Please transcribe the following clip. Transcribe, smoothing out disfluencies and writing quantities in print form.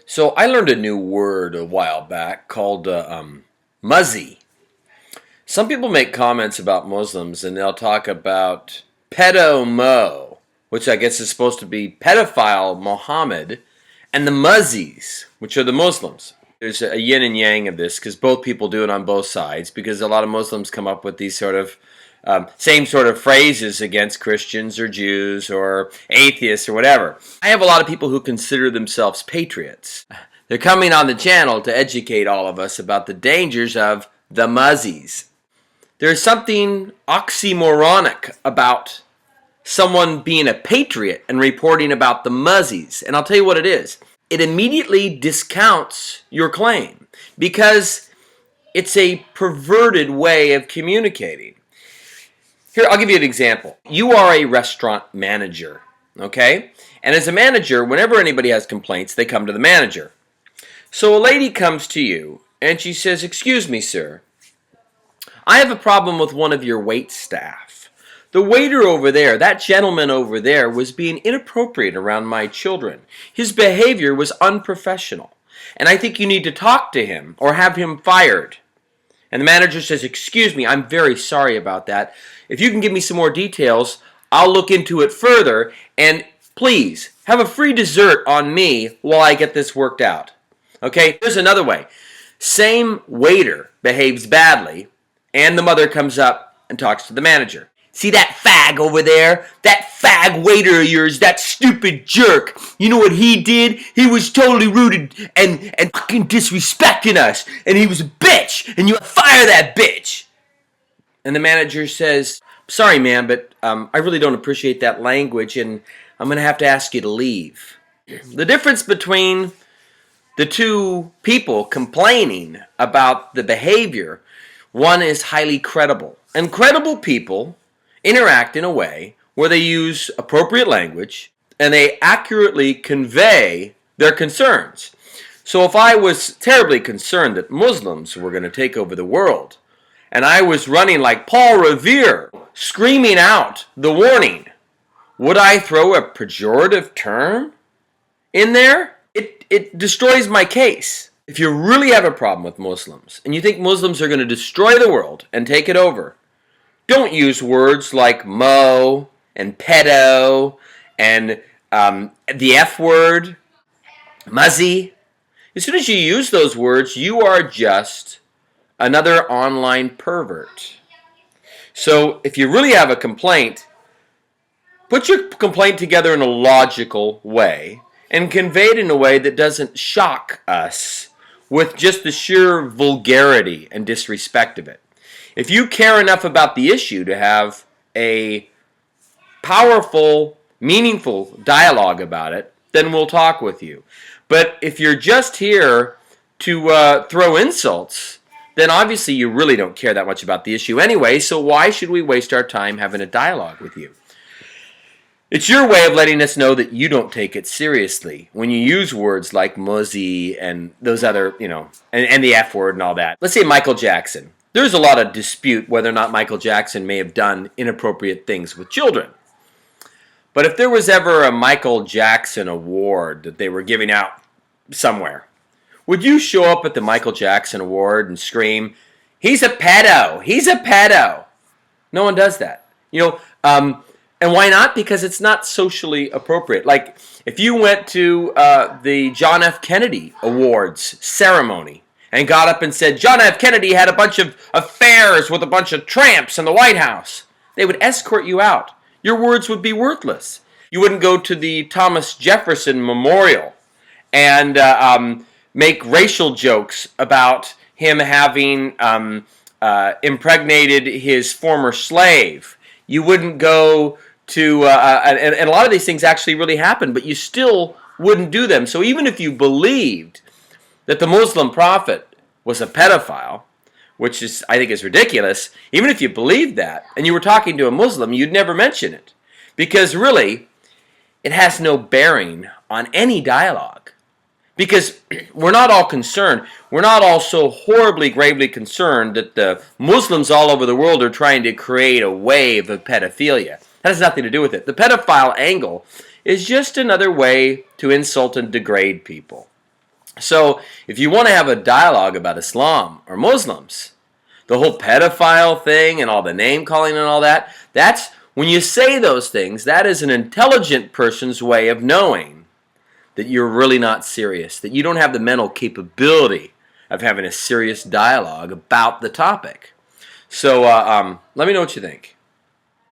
So I learned a new word a while back called muzzy. Some people make comments about Muslims and they'll talk about pedo Mo, which I guess is supposed to be pedophile Muhammad, and the muzzies, which are the Muslims. There's a yin and yang of this because both people do it on both sides, because a lot of Muslims come up with these sort of same sort of phrases against Christians or Jews or atheists or whatever. I have a lot of people who consider themselves patriots. They're coming on the channel to educate all of us about the dangers of the muzzies. There's something oxymoronic about someone being a patriot and reporting about the muzzies, and I'll tell you what it is. It immediately discounts your claim because it's a perverted way of communicating. Here, I'll give you an example. You are a restaurant manager, okay? And as a manager, whenever anybody has complaints, they come to the manager. So a lady comes to you and she says, "Excuse me, sir, I have a problem with one of your wait staff. The waiter over there, that gentleman over there, was being inappropriate around my children. His behavior was unprofessional, and I think you need to talk to him or have him fired." And the manager says, "Excuse me, I'm very sorry about that. If you can give me some more details, I'll look into it further, and please, have a free dessert on me while I get this worked out." Okay, here's another way. Same waiter behaves badly, and the mother comes up and talks to the manager. "See that fag over there? That fag waiter of yours, that stupid jerk. You know what he did? He was totally rude and fucking disrespecting us. And he was a bitch. And you fire that bitch." And the manager says, "Sorry, ma'am, but I really don't appreciate that language, and I'm going to have to ask you to leave." The difference between the two people complaining about the behavior, one is highly credible. And credible people interact in a way where they use appropriate language and they accurately convey their concerns. So if I was terribly concerned that Muslims were going to take over the world, and I was running like Paul Revere, screaming out the warning, would I throw a pejorative term in there? It destroys my case. If you really have a problem with Muslims, and you think Muslims are going to destroy the world and take it over, don't use words like mo and pedo and the F word, muzzy. As soon as you use those words, you are just another online pervert. So if you really have a complaint, put your complaint together in a logical way and convey it in a way that doesn't shock us with just the sheer vulgarity and disrespect of it. If you care enough about the issue to have a powerful, meaningful dialogue about it, then we'll talk with you. But if you're just here to throw insults, then obviously you really don't care that much about the issue anyway, so why should we waste our time having a dialogue with you? It's your way of letting us know that you don't take it seriously when you use words like muzzy and those other, and the F word and all that. Let's say Michael Jackson. There's a lot of dispute whether or not Michael Jackson may have done inappropriate things with children. But if there was ever a Michael Jackson award that they were giving out somewhere, would you show up at the Michael Jackson award and scream, "He's a pedo, he's a pedo"? No one does that. And why not? Because it's not socially appropriate. Like, if you went to the John F. Kennedy Awards ceremony and got up and said, "John F. Kennedy had a bunch of affairs with a bunch of tramps in the White House," they would escort you out. Your words would be worthless. You wouldn't go to the Thomas Jefferson Memorial and make racial jokes about him having impregnated his former slave. You wouldn't go to, and a lot of these things actually really happen, but you still wouldn't do them. So even if you believed that the Muslim prophet was a pedophile, which is, I think, is ridiculous, even if you believed that, and you were talking to a Muslim, you'd never mention it. Because really, it has no bearing on any dialogue. Because we're not all concerned. We're not all so horribly, gravely concerned that the Muslims all over the world are trying to create a wave of pedophilia. That has nothing to do with it. The pedophile angle is just another way to insult and degrade people. So if you want to have a dialogue about Islam or Muslims, the whole pedophile thing and all the name calling and all that, that's when you say those things, that is an intelligent person's way of knowing that you're really not serious, that you don't have the mental capability of having a serious dialogue about the topic. So let me know what you think.